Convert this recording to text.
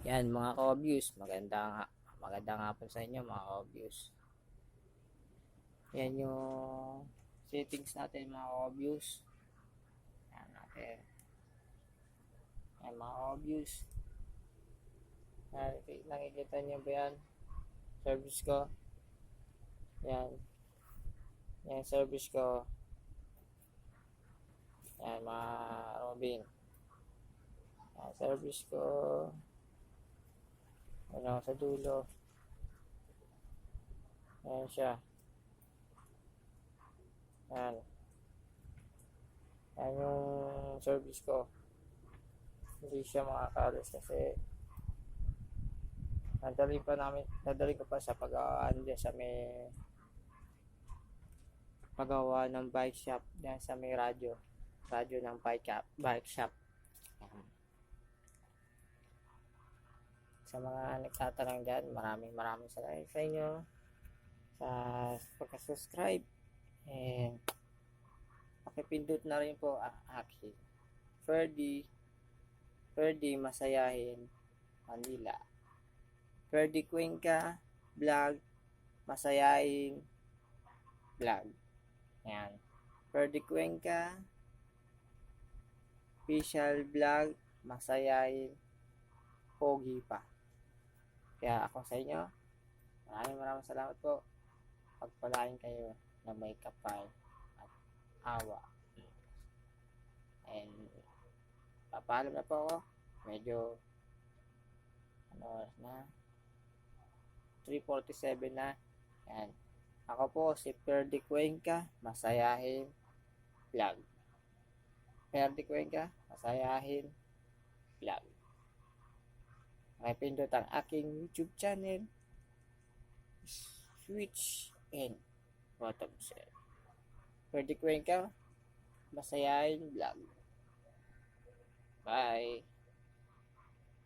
Yan mga ka-obvious, magandang hapon sa inyo mga ka-obvious. Yan yung settings natin mga ka-obvious. Yan natin. Yan mga ka-obvious. Nakikita nyo ba yan? Service ko. Yan. Yan service ko. Yan mga Robin. Yan service ko. Ano sa dulo. Yan siya. Yan. Yan yung service ko. Hindi siya makakalos kasi nadali ko pa sa pag-aano dyan sa may paggawa ng bike shop dyan sa may radyo ng bike shop. Sa mga nagtatanong dyan, maraming salamat sa inyo sa pagka-subscribe, and pakipindot na rin po aking Ferdy Masayahin Manila, Ferdy Cuenca Vlog Masayahin Vlog. Yan, Ferdy Cuenca Official Vlog Masayahin Pogi pa. Kaya ako sa inyo, maraming salamat po. Pagpalain kayo na may kapal at awa. And papaalam na po ako. Medyo na 3:47 na. Yan. Ako po si Ferdy Cuenca Masayahin Vlog. Ferdy Cuenca Masayahin Vlog. Pindot ang aking YouTube channel, switch and bottom share. Ferdy Cuenca Masayahin Vlog. Bye.